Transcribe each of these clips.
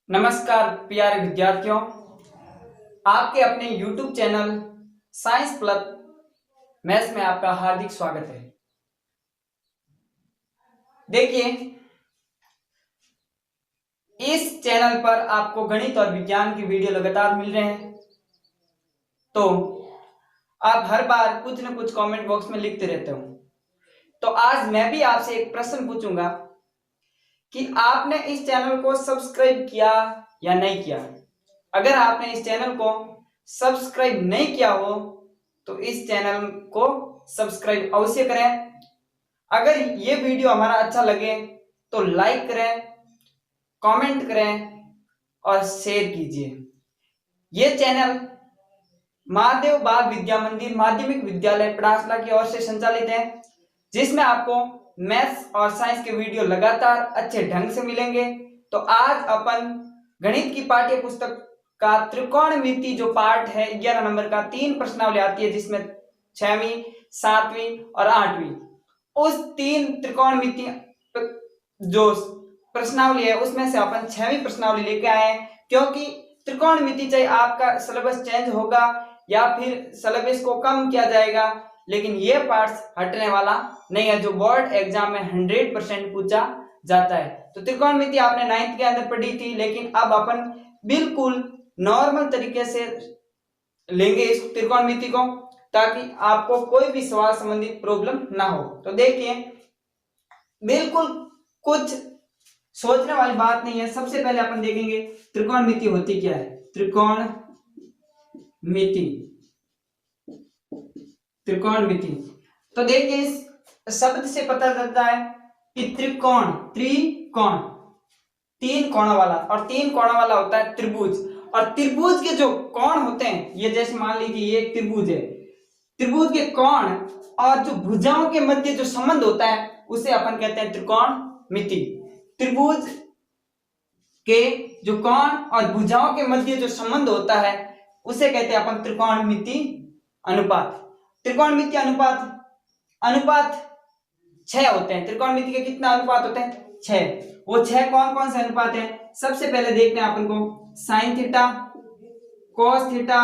नमस्कार प्यारे विद्यार्थियों, आपके अपने YouTube channel science plus maths में आपका हार्दिक स्वागत है। देखिए, इस चैनल पर आपको गणित और विज्ञान की वीडियो लगातार मिल रहे हैं, तो आप हर बार कुछ न कुछ कमेंट बॉक्स में लिखते रहते हो। तो आज मैं भी आपसे एक प्रश्न पूछूंगा कि आपने इस चैनल को सब्सक्राइब किया या नहीं किया। अगर आपने इस चैनल को सब्सक्राइब नहीं किया हो तो इस चैनल को सब्सक्राइब अवश्य करें। अगर ये वीडियो हमारा अच्छा लगे तो लाइक करें, कमेंट करें और शेयर कीजिए। ये चैनल महादेव बाल विद्या मंदिर माध्यमिक विद्यालय पड़ासला की ओर से संचालित है, जिसमें आपको मैथ्स और साइंस के वीडियो लगातार अच्छे ढंग से मिलेंगे। तो आज अपन गणित की पाठ्य पुस्तक का त्रिकोणमिति जो पार्ट है 11 नंबर का 3 प्रश्नावली आती है, जिसमें 6वीं, 7वीं और 8वीं, उस 3 त्रिकोणमिति जो प्रश्नावली है उसमें से अपन 6वीं प्रश्नावली लेके आए हैं। क्योंकि त्रिकोणमिति चाहे आपका सिलेबस चेंज होगा या फिर सिलेबस को कम किया जाएगा, लेकिन ये पार्ट्स हटने वाला नहीं है, जो बोर्ड एग्जाम में 100% पूछा जाता है। तो त्रिकोणमिति आपने 9th के अंदर पढ़ी थी, लेकिन अब अपन बिल्कुल नॉर्मल तरीके से लेंगे इस त्रिकोणमिति को, ताकि आपको कोई भी सवाल संबंधित प्रॉब्लम ना हो। तो देखिए, बिल्कुल कुछ सोचने वाली बात नहीं है। सबसे पहले अपन देखेंगे त्रिकोणमिति होती क्या है। त्रिकोणमिति तो देखिए, इस शब्द से पता चलता है कि त्रिकोण 3 कोणों वाला, और 3 कोणों वाला होता है त्रिभुज। और त्रिभुज के जो कोण होते हैं, ये जैसे मान लीजिए ये एक त्रिभुज है, त्रिभुज के कोण और जो भुजाओं के मध्य जो संबंध होता है उसे अपन कहते हैं त्रिकोणमिति। त्रिभुज के जो कोण और भुजाओं के मध्य जो संबंध होता है उसे कहते हैं अपन त्रिकोणमिति अनुपात। त्रिकोणमिति अनुपात 6 होते हैं। त्रिकोणमिति के कितना अनुपात होते हैं? 6। वो 6 कौन कौन से अनुपात है? सबसे पहले देखते हैं अपन को sine theta, cos theta,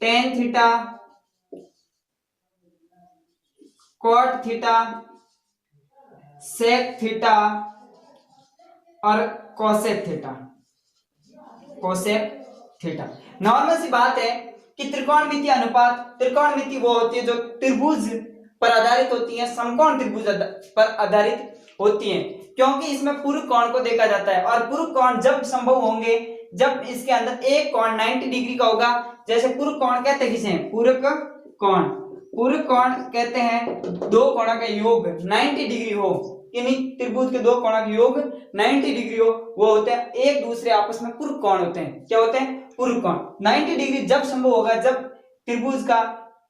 tan theta, cot theta, sec theta और कोसेक थीटा। नॉर्मल सी बात है कि त्रिकोणमिति अनुपात, त्रिकोणमिति वो होती है जो त्रिभुज पर आधारित होती है, समकोण त्रिभुज पर आधारित होती है, क्योंकि इसमें पूर्व कोण को देखा जाता है। और पूर्व कोण जब संभव होंगे जब इसके अंदर एक कोण 90 डिग्री का होगा। जैसे पूर्व कोण कहते हैं किसे? पूर्व कोण कहते हैं दो कोणों का योग 90 डिग्री हो, यानी त्रिभुज के दो कोणों का योग 90 डिग्री हो, वो होते हैं एक दूसरे आपस में पूर्व कोण होते हैं। क्या होते हैं? पूर्व कोण। 90 डिग्री जब संभव होगा जब त्रिभुज का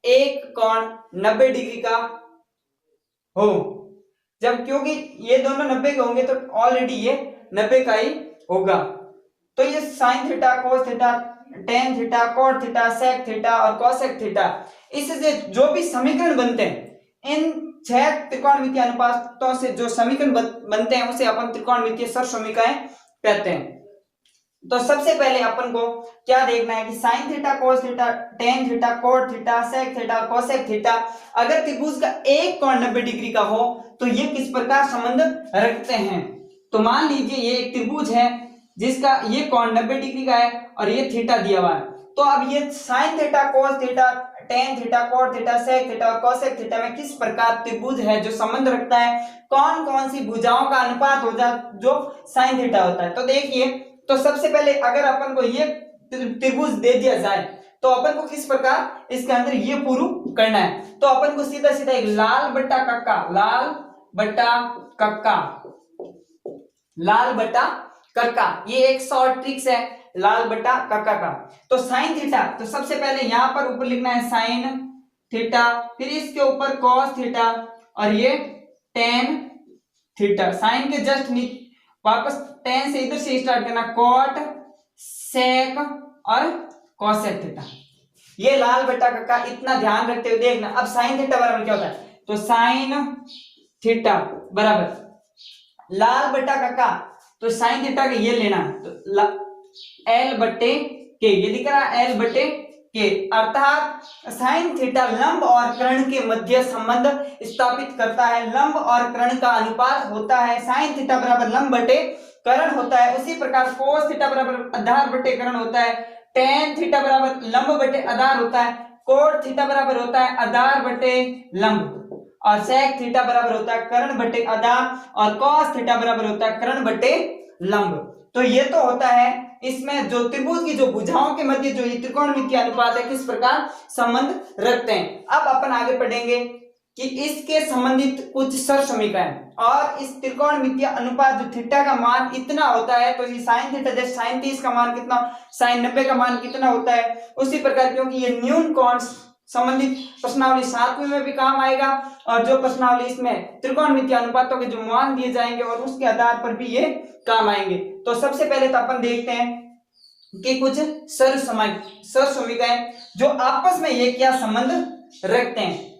एक कोण 90 डिग्री का हो, जब, क्योंकि ये दोनों 90 के होंगे तो ऑलरेडी ये 90 का ही होगा। तो ये sine theta, cos theta, tan theta, cot theta, sec theta और कोसेक थीटा, इससे जो भी समीकरण बनते हैं, इन 6 त्रिकोणमितीय अनुपातों से जो समीकरण बनते हैं उसे अपन त्रिकोणमितीय सरसमीकरण कहते हैं। तो सबसे पहले अपन को क्या देखना है कि sine theta, cos theta, tan theta, cot theta, sec theta, cosec theta, अगर त्रिभुज का एक कोण 90 डिग्री का हो तो ये किस प्रकार संबंध रखते हैं। तो मान लीजिए ये एक त्रिभुज है जिसका ये कोण 90 डिग्री का है और ये थीटा दिया हुआ है। तो अब ये sine theta, cos theta, tan theta, cot theta, sec theta और कोसेक थीटा में किस प्रकार त्रिभुज है जो संबंध रखता है, कौन कौन सी भुजाओं का अनुपात हो जाए जो साइन थीटा होता है। तो देखिए, तो सबसे पहले अगर अपन को ये त्रिभुज दे दिया जाए तो अपन को किस प्रकार इसके अंदर ये प्रूव करना है। तो अपन को सीधा सीधा एक लाल बट्टा कक्का, ये एक शॉर्ट ट्रिक्स है लाल बट्टा कक्का का। तो साइन थीटा, तो सबसे पहले यहां पर ऊपर लिखना है साइन थीटा, फिर इसके ऊपर कॉस थीटा और ये टेन थीटा। साइन के जस्ट नीचे वापस टेन से इधर से स्टार्ट करना, कॉट, सेक और कोसेक थीटा। ये लाल बट्टा कक्का, इतना ध्यान रखते हुए देखना। अब साइन थीटा बराबर क्या होता है? तो साइन थीटा बराबर लाल बट्टा कक्का तो साइन थीटा का ये लेना, तो एल बट्टे के, ये दिख रहा है एल बट्टे के, अर्थात साइन थीटा लंब और कर्ण के मध्य संबंध स्थापित करता है। लंब और कर्ण का अनुपात होता है साइन थीटा बराबर लंब बटे कर्ण होता है। उसी प्रकार कोस थीटा बराबर आधार बटे कर्ण होता है। टेन थीटा बराबर लंब बटे आधार होता है। कोट थीटा बराबर होता है आधार बटे लंब, और सेक थीटा बराबर होता है कर्ण बटे आधार, और कॉस थीटा बराबर होता है कर्ण बटे लंब। तो ये तो होता है इसमें जो त्रिभुज की जो भुजाओं के मध्य जो ये त्रिकोणमितीय अनुपात है किस प्रकार संबंध रखते हैं। अब अपन आगे पढ़ेंगे कि इसके संबंधित कुछ सरसमीकरण, और इस त्रिकोणमितीय अनुपात जो थीटा का मान इतना होता है, तो ये साइन थीटा जैसे साइन 30 का मान कितना, साइन 90 का मान कितना होता है, उसी प्रकार क्योंकि ये न्यून कोण संबंधित प्रश्नावली 7वीं में भी काम आएगा, और जो प्रश्नावली इसमें त्रिकोणमितीय अनुपातों के जो मान दिए जाएंगे और उसके आधार पर भी ये काम आएंगे। तो सबसे पहले तो अपन देखते हैं कि कुछ सरसमीकरण जो आपस में ये क्या संबंध रखते हैं।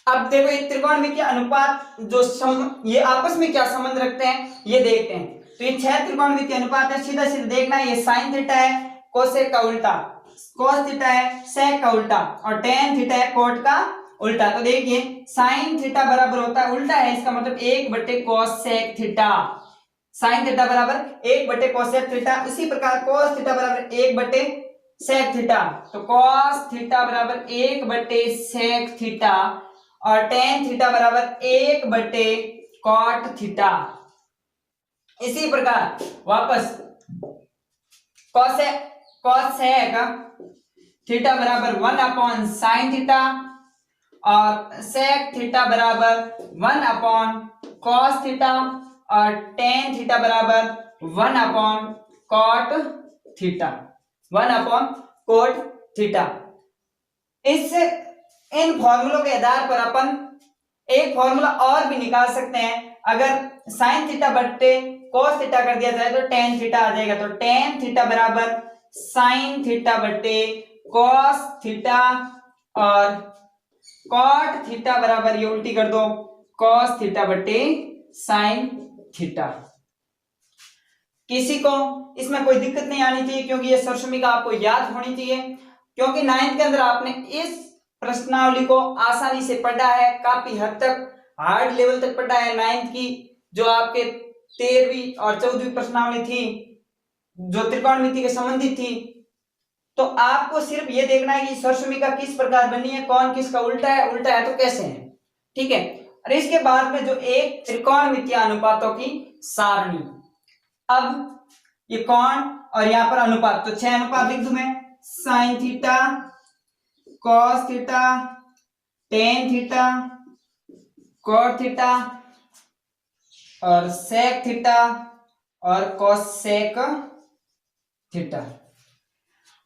अब देखो ये त्रिकोणमितीय अनुपात जो ये आपस में क्या संबंध रखते हैं ये देखते हैं। तो ये 6 त्रिकोणमितीय अनुपात है, सीधा सीधा देखना है। ये साइन थीटा है कोसेक का उल्टा, कॉस थीटा है सेक का उल्टा, और टेन थीटा है कोट का उल्टा। तो देखिए साइन थीटा बराबर होता है उल्टा है, इसका मतलब 1 बटे cosec theta. Sine theta बराबर 1 बटे कॉस सेक थीटा। इसी प्रकार कॉस थीटा बराबर 1 बटे सेक थीटा, तो कॉस थीटा बराबर 1 बटे सेक थीटा, और टेन थीटा बराबर 1 बटे कॉट थीटा। इसी प्रकार वापस कॉसेक थीटा बराबर 1 अपॉन साइन थीटा, और सेक थीटा बराबर 1 अपॉन कॉस थीटा, और टेन थीटा बराबर 1 upon cot theta, 1 upon cot theta. इस इन फॉर्मूलों के आधार पर अपन एक फॉर्मूला और भी निकाल सकते हैं। अगर साइन थीटा बट्टे कोस थीटा कर दिया जाए तो टेन थीटा आ जाएगा। तो टेन थीटा बराबर साइन थीटा बट्टे कोस थीटा, और कॉट थीटा बराबर ये उल्टी कर दो कोस थीटा बट्टे साइन थीटा। किसी को इसमें कोई दिक्कत नहीं आनी चाहिए, क्योंकि ये सरसमीका आपको याद होनी चाहिए, क्योंकि 9th के अंदर आपने इस प्रश्नावली को आसानी से पढ़ा है, काफी हद तक हार्ड लेवल तक पढ़ा है। 9th की जो आपके 13वीं और 14वीं प्रश्नावली थी जो त्रिकोणमिति के संबंधित थी, तो आपको सिर्फ ये देखना है कि सरसमीका किस प्रकार बनी है, कौन किसका उल्टा है तो कैसे है, ठीक है। और इसके बाद में जो एक त्रिकोणमितीय अनुपातों की सारणी। अब ये कौन और यहाँ पर अनुपात, तो 6 अनुपात लिख दूं मैं, sine theta, cos theta, tan theta, cot theta, और सेक थीटा, और कोसेक थीटा।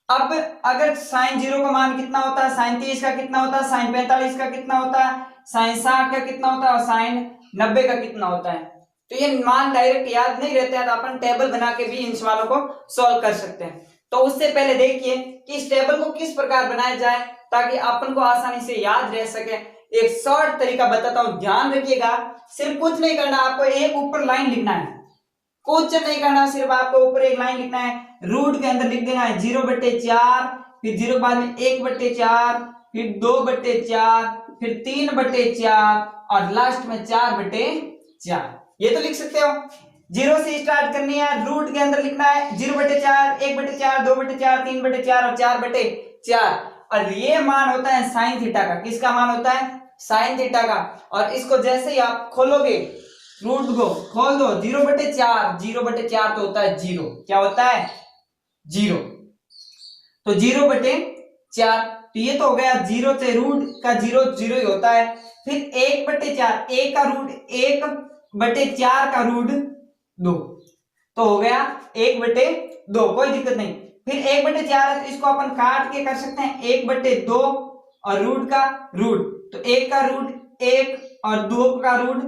अब अगर साइन 0 का मान कितना होता है, साइन 30 का कितना होता है, साइन 45 का कितना होता है, साइन 60 का कितना होता है, और साइन 90 का कितना होता है, तो ये मान डायरेक्ट याद नहीं रहते हैं, तो अपन टेबल बना के भी इन सवालों को सॉल्व कर सकते हैं। तो उससे पहले देखिए कि इस टेबल को किस प्रकार बनाया जाए ताकि अपन को आसानी से याद रह सके। एक शॉर्ट तरीका बताता हूं, ध्यान रखिएगा। सिर्फ कुछ नहीं करना, आपको एक ऊपर लाइन लिखना है, कुछ नहीं करना, सिर्फ आपको ऊपर एक लाइन लिखना है। रूट के अंदर लिख देना है 0/4, फिर 0 के बाद में 1/4, फिर 2/4, फिर 3/4, और लास्ट में 4/4। ये तो लिख सकते हो। 0 से स्टार्ट करनी है, रूट के अंदर लिखना है 0/4, 1/4, 2/4, 3/4 और 4/4, और ये मान होता है साइन थीटा का। किसका मान होता है? साइन थीटा का। और इसको जैसे ही आप खोलोगे, रूट को खोल दो, 0/4, 0/4 तो होता है 0। क्या होता है? 0। तो 0/4, तो ये तो हो गया 0 से रूट का 0 0 ही होता है। फिर 1/4, 1 का रूट 1/4 का रूट 2। तो हो गया 1/2, कोई दिक्कत नहीं। फिर 1/4 है तो इसको अपन काट के कर सकते हैं 1/2 और रूट का रूट, तो 1 का रूट 1 और 2 का रूट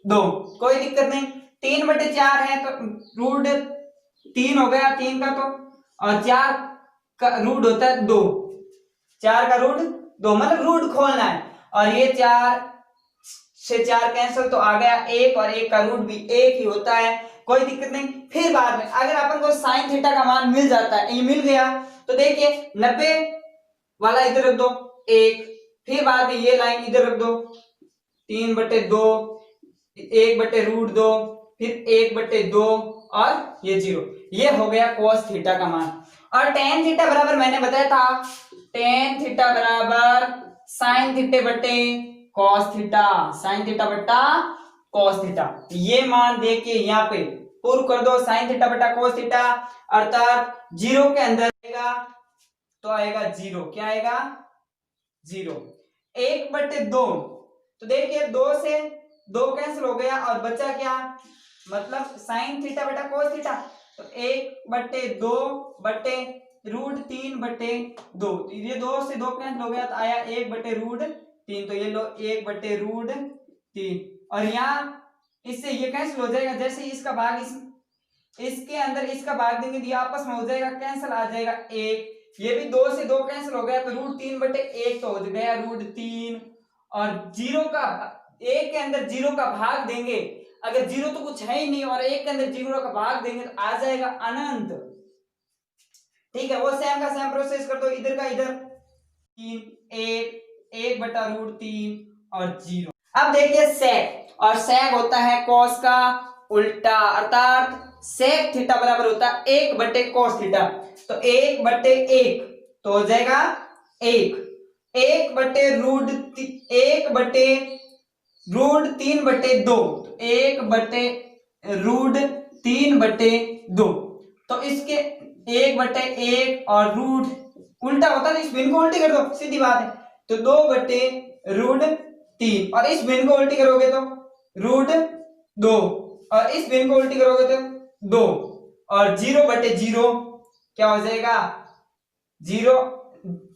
2, कोई दिक्कत नहीं। 3/4 है तो रूट 3 हो गया 3 का, तो और 4 का रूट होता है 2, 4 का रूट 2, मतलब रूट खोलना है। और ये 4 से 4 कैंसिल, तो आ गया 1 और 1 का रूट भी 1 ही होता है, कोई दिक्कत नहीं। फिर बाद में अगर अपन को साइन थीटा का मान मिल जाता है, ये मिल गया, तो देखिए 90 वाला इधर रख दो 1, फिर बाद में ये लाइन इधर रख दो 3/2, 1/√2, फिर 1/2 और ये 0, ये हो गया cos थीटा का मान। और tan थीटा बराबर मैंने बताया था, tan थीटा बराबर sin थीटे बटे cos थीटा, sin थीटा बटा cos थीटा। ये मान देख के यहाँ पे प्रूव कर दो, sin थीटा बटा cos थीटा अर्थात 0 के अंदर आएगा तो आएगा 0, क्या आएगा 0। 1/2, तो देखिए 2 से 2 कैंसिल हो गया और बचा क्या, मतलब sin थीटा बटा cos थीटा, तो 1/2 बटे √3/2, ये 2 से 2 कैंसिल हो गया तो आया 1/√3, तो ये लो 1/√3, और यहाँ इससे ये कैंसिल हो जाएगा, जैसे इसका भाग इसके अंदर इसका भाग देंगे तो ये आपस में हो जाएगा कैंसिल, आ जाएगा 1, ये भी 2 से 2 कैंसिल हो गया तो √3/1 तो हो गया √3, और 0 का 1 के अंदर 0 का भाग देंगे, अगर 0 तो कुछ है ही नहीं और 1 के अंदर 0 का भाग देंगे तो आ जाएगा अनंत। ठीक है, वो सेम का सेम प्रोसेस कर दो, इधर का इधर 3 1/√3 और 0। अब देखिए सेक, और सेक होता है cos का उल्टा, अर्थात सेक थीटा बराबर होता है 1/cos थीटा, तो 1/1 तो हो जाएगा 1, 1/√3/2, 1/√3/2, तो इसके 1/1 और रूट उल्टा होता है, इस भिन्न को उल्टी कर दो, सीधी बात है, तो 2/√3, और इस भिन्न को उल्टी करोगे तो √2, और इस भिन्न को उल्टी करोगे तो 2, और 0/0 क्या हो जाएगा 0,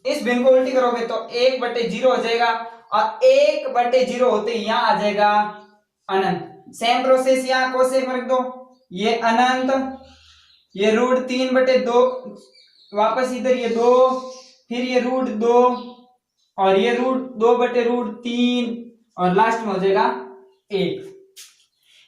इस भिन्न को उल्टी करोगे तो 1/0 हो जाएगा, और 1/0 होते यहाँ आ जाएगा अनंत। सेम प्रोसेस यहाँ कोसेक में रख दो, ये अनंत, ये √3/2, वापस इधर ये 2, फिर ये √2 और ये √2/√3 और लास्ट में हो जाएगा 1।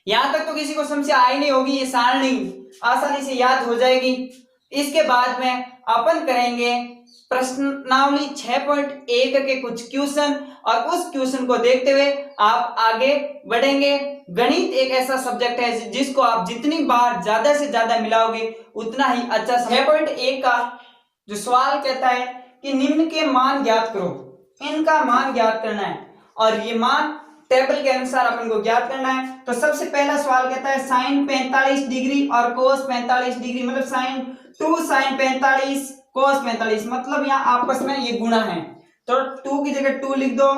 यहां तक तो किसी को समस्या आई नहीं होगी, ये सारणी आसानी से याद हो जाएगी। इसके बाद में अपन करेंगे प्रश्नावली 6.1 के कुछ क्वेश्चन, और उस क्वेश्चन को देखते हुए आप आगे बढ़ेंगे। गणित एक ऐसा सब्जेक्ट है जिसको आप जितनी बार ज्यादा से ज्यादा मिलाओगे उतना ही अच्छा। 6.1 का जो सवाल कहता है कि निम्न के मान ज्ञात करो, इनका मान ज्ञात करना है, और ये मान टेबल के अनुसार अपन को ज्ञात करना है। तो सबसे पहला सवाल कहता है sin 45 डिग्री और cos 45 डिग्री, मतलब sin 2 sin 45 cos 45, मतलब यहाँ आपस में ये गुणा है, तो 2 की जगह 2 लिख दो,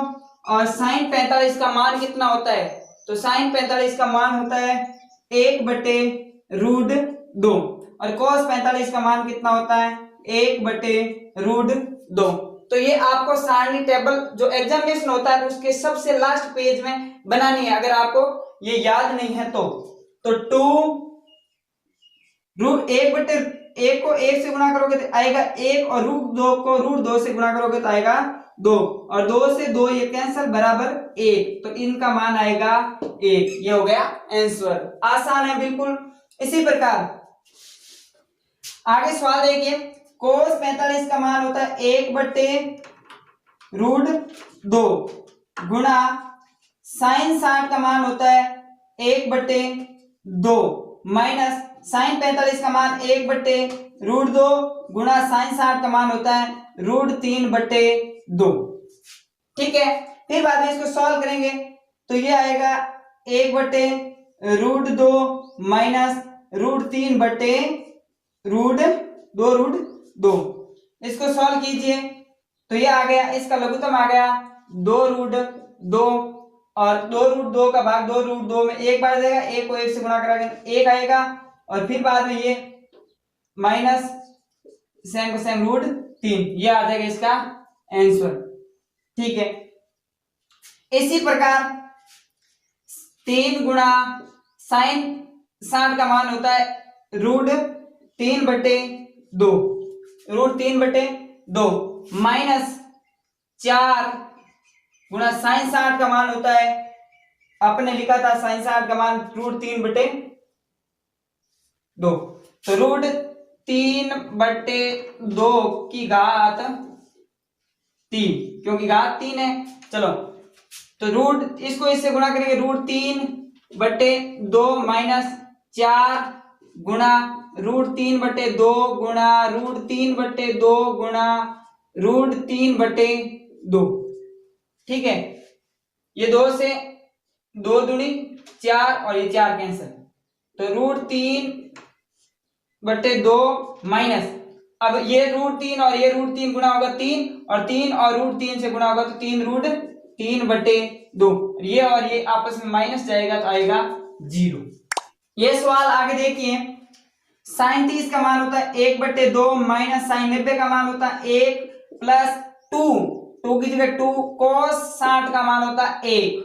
और sin 45 का मान कितना होता है, तो sin 45 का मान होता है 1/√2, और cos 45 का मान कितना होता है 1/√2। तो ये आपको सारणी टेबल जो एग्जामिनेशन होता है उसके सबसे लास्ट पेज में बनानी है, अगर आपको ये याद नहीं है तो 1/1 को 1 से गुणा करोगे तो आएगा 1, और √2 को √2 से गुणा करोगे तो आएगा 2, और 2 से 2 ये कैंसिल बराबर 1, तो इनका मान आएगा 1। ये हो गया आंसर, आसान है बिल्कुल। इसी प्रकार आगे सवाल देखिए, cos 45 का मान होता है 1/√2 गुणा sin 60 का मान होता है 1/2 माइनस sin 45 का मान 1/√2 गुणा sin 60 का मान होता है √3/2। ठीक है, फिर बाद में इसको सॉल्व करेंगे तो ये आएगा 1/√2 माइनस √3/√2, इसको सॉल्व कीजिए तो ये आ गया, इसका लघुत्तम आ गया 2√2, और 2 √2 का भाग 2 √2 में 1 बार जाएगा, 1 को 1 से गुणा करा 1 आएगा, और फिर बाद में ये माइनस सेम को सेम √3, ये आ जाएगा इसका आंसर। ठीक है, इसी प्रकार 3 गुणा साइन 60 का मान होता है √3/2, √3/2 माइनस 4 गुणा साइन 60 का मान होता है, आपने लिखा था साइन 60 का मान √3/2, तो √3/2 की घात 3, क्योंकि घात 3 है। चलो तो इसको इससे गुणा करेंगे, √3/2 माइनस 4 गुणा √3/2 गुणा √3/2 गुणा √3/2। ठीक है, ये 2 से 2 दूनी 4 और ये 4 कैंसिल, तो √3/2 माइनस, अब ये √3 और ये √3 गुणा होगा 3, और 3 और √3 से गुणा होगा तो 3√3/2, ये और ये आपस में माइनस जाएगा तो आएगा 0। ये सवाल आगे देखिए, साइन 30 का मान होता है 1/2 माइनस साइन 90 का मान होता है 1 प्लस 2 की जगह 2 cos 60 का मान होता है 1।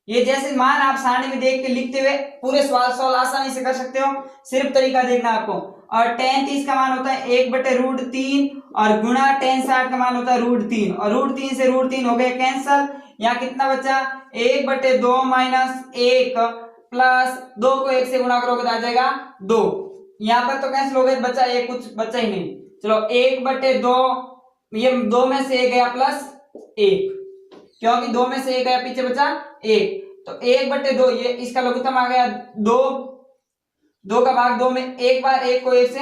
ये जैसे मान आप सारणी में देख के लिखते हुए पूरे सवाल सॉल्व आसानी से कर सकते हो, सिर्फ तरीका देखना आपको। और tan 30 का मान होता है 1/√3 और गुणा tan 60 का मान होता है √3, और √3 से √3 हो गए कैंसल, यहाँ कितना बचा 1/2 माइनस 1 प्लस 2 को 1 से गुणा करोगे तो आ जाएगा 2, यहाँ पर तो कैंसिल हो गए, बचा ये कुछ बचा ही नहीं। चलो 1/2, ये 2 में से 1 गया प्लस 1, क्योंकि 2 में से 1 गया पीछे बचा 1, तो 1/2 ये इसका लघुत्तम आ गया 2 का भाग 2 में 1 बार, 1 को 1 से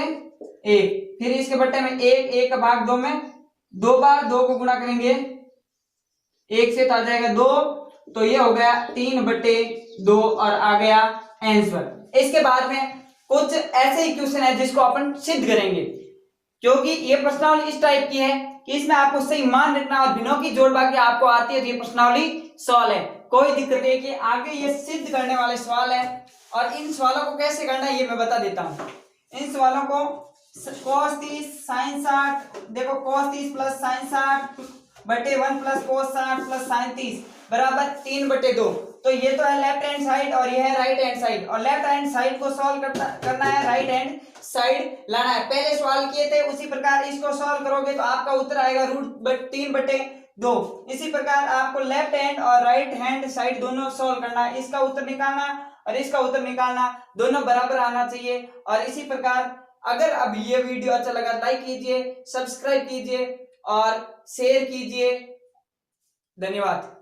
1, फिर इसके बट्टे में 1 का भाग 2 में 2 बार, 2 को गुणा करेंगे 1 से तो आ जाएगा 2, तो ये हो गया 3/2 और आ गया आंसर। इसके बाद में कुछ ऐसे ही क्वेश्चन है जिसको अपन सिद्ध करेंगे, क्योंकि ये प्रश्नावली इस टाइप की है कि इसमें आपको सही मान रखना और बिनों की जोड़ बाकी आपको आती है तो ये प्रश्नावली सवाल है, कोई दिक्कत नहीं कि आगे ये सिद्ध करने वाले सवाल है। और इन सवालों को कैसे करना है ये मैं बता देता हूं। इन सवालों को cos 30 sin 60, देखो cos 30 plus sin 60/1 plus cos 60 plus sin 30 बराबर 3/2, तो ये तो है लेफ्ट हैंड साइड और ये है राइट हैंड साइड, और लेफ्ट हैंड साइड को सॉल्व करना है, राइट हैंड साइड लाना है। पहले सवाल किए थे उसी प्रकार इसको सॉल्व करोगे तो आपका उत्तर आएगा √3/2। इसी प्रकार आपको लेफ्ट हैंड और राइट हैंड साइड दोनों सॉल्व करना है, इसका उत्तर निकालना और इसका उत्तर निकालना, दोनों बराबर आना चाहिए। और इसी प्रकार अगर अब ये वीडियो अच्छा लगा लाइक कीजिए, सब्सक्राइब कीजिए और शेयर कीजिए। धन्यवाद।